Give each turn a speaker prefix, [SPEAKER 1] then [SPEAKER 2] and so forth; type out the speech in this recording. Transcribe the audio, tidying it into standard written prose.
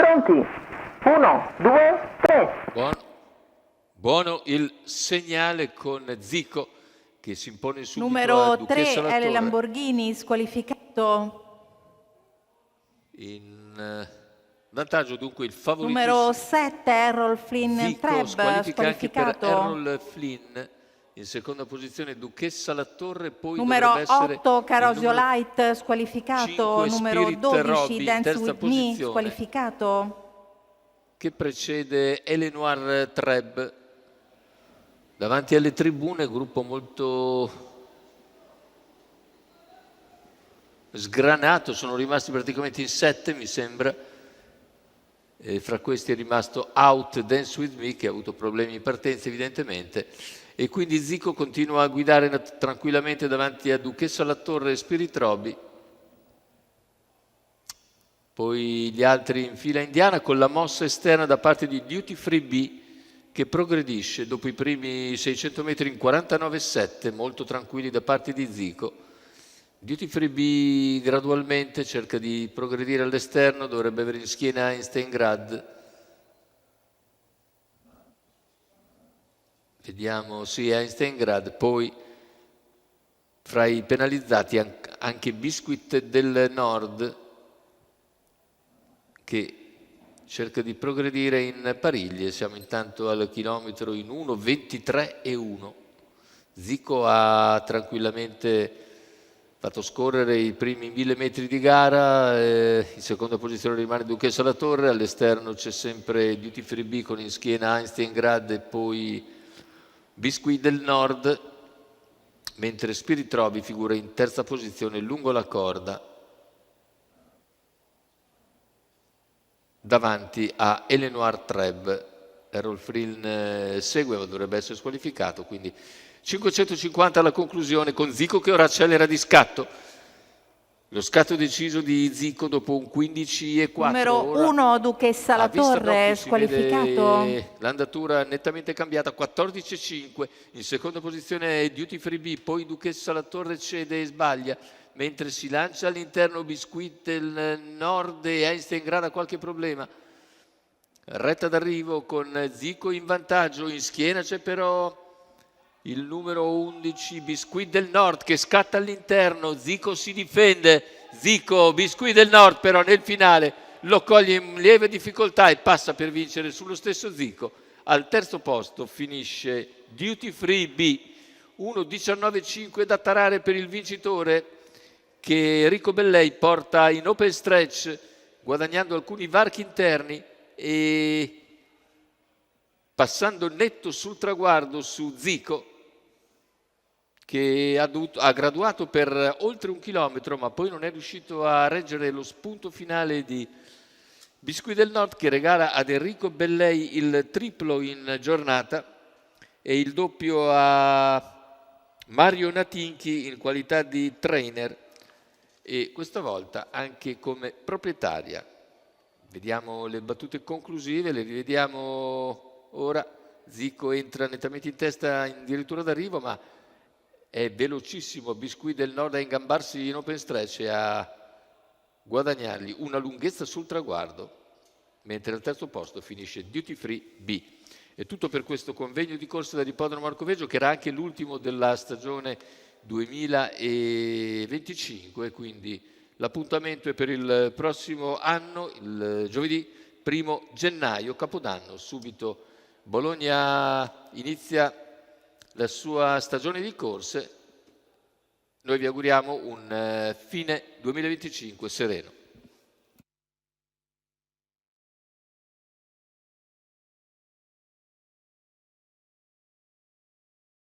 [SPEAKER 1] Pronti? 1, 2, 3.
[SPEAKER 2] Buono il segnale con Zico che si impone subito a
[SPEAKER 3] Numero
[SPEAKER 2] Duchessa
[SPEAKER 3] 3
[SPEAKER 2] La
[SPEAKER 3] L.
[SPEAKER 2] Torre.
[SPEAKER 3] Lamborghini, squalificato.
[SPEAKER 2] In vantaggio dunque il favoritissimo.
[SPEAKER 3] Numero 7 Errol Flynn
[SPEAKER 2] Zico,
[SPEAKER 3] Treb,
[SPEAKER 2] squalifica anche per
[SPEAKER 3] squalificato.
[SPEAKER 2] Errol Flynn. In seconda posizione Duchessa La Torre, poi
[SPEAKER 3] Numero
[SPEAKER 2] dovrebbe essere
[SPEAKER 3] 8 Carosio
[SPEAKER 2] il numero
[SPEAKER 3] Light, squalificato.
[SPEAKER 2] 5
[SPEAKER 3] Numero
[SPEAKER 2] Spirit
[SPEAKER 3] 12
[SPEAKER 2] Robbie,
[SPEAKER 3] Dance
[SPEAKER 2] terza
[SPEAKER 3] With Me,
[SPEAKER 2] posizione,
[SPEAKER 3] squalificato.
[SPEAKER 2] che precede Eleanor Treb. Davanti alle tribune, gruppo molto sgranato, sono rimasti praticamente in 7, mi sembra. E fra questi è rimasto out Dance With Me, che ha avuto problemi in partenza evidentemente. E quindi Zico continua a guidare tranquillamente davanti a Duchessa La Torre e Spirit Robbie. Poi gli altri in fila indiana con la mossa esterna da parte di Duty Free B, che progredisce dopo i primi 600 metri in 49,7, molto tranquilli da parte di Zico. Duty Free B gradualmente cerca di progredire all'esterno, dovrebbe avere in schiena Einsteingrad. Vediamo, sì, Einsteingrad, poi fra i penalizzati anche Biscuit del Nord, che cerca di progredire in pariglie. Siamo intanto al chilometro in 1:23,1. Zico ha tranquillamente fatto scorrere i primi 1000 metri di gara, in seconda posizione rimane Duchessa La Torre, all'esterno c'è sempre Duty Free B con in schiena Einsteingrad e poi Biscuit del Nord, mentre Spirit Robbie figura in terza posizione lungo la corda davanti a Eleanor Treb. Errol Flynn segue, ma dovrebbe essere squalificato, quindi 550 alla conclusione con Zico che ora accelera di scatto. Lo scatto deciso di Zico dopo un 15,4.
[SPEAKER 3] Numero 1 Duchessa La Torre, squalificato.
[SPEAKER 2] L'andatura nettamente cambiata, 14,5. In seconda posizione Duty Free B, poi Duchessa La Torre cede e sbaglia, mentre si lancia all'interno Biscuit del Nord e Einsteingrad ha qualche problema. Retta d'arrivo con Zico in vantaggio, in schiena c'è però il numero 11 Biscuit del Nord che scatta all'interno, Zico si difende, Zico, Biscuit del Nord però nel finale lo coglie in lieve difficoltà e passa per vincere sullo stesso Zico. Al terzo posto finisce Duty Free B, 1:19,5 da tarare per il vincitore che Enrico Bellei porta in open stretch guadagnando alcuni varchi interni e passando netto sul traguardo su Zico, che ha graduato per oltre 1 chilometro, ma poi non è riuscito a reggere lo spunto finale di Biscuit del Nord, che regala ad Enrico Bellei il triplo in giornata e il doppio a Mario Natinchi in qualità di trainer e questa volta anche come proprietaria. Vediamo le battute conclusive, le rivediamo ora. Zico entra nettamente in testa addirittura d'arrivo, ma è velocissimo Biscuit del Nord a ingambarsi in open stretch e a guadagnargli una lunghezza sul traguardo, mentre al terzo posto finisce Duty Free B. È tutto per questo convegno di corsa dell'Ippodromo Marcoveggio, che era anche l'ultimo della stagione 2025, quindi l'appuntamento è per il prossimo anno, il giovedì 1 gennaio, Capodanno. Subito Bologna inizia la sua stagione di corse. Noi vi auguriamo un fine 2025 sereno.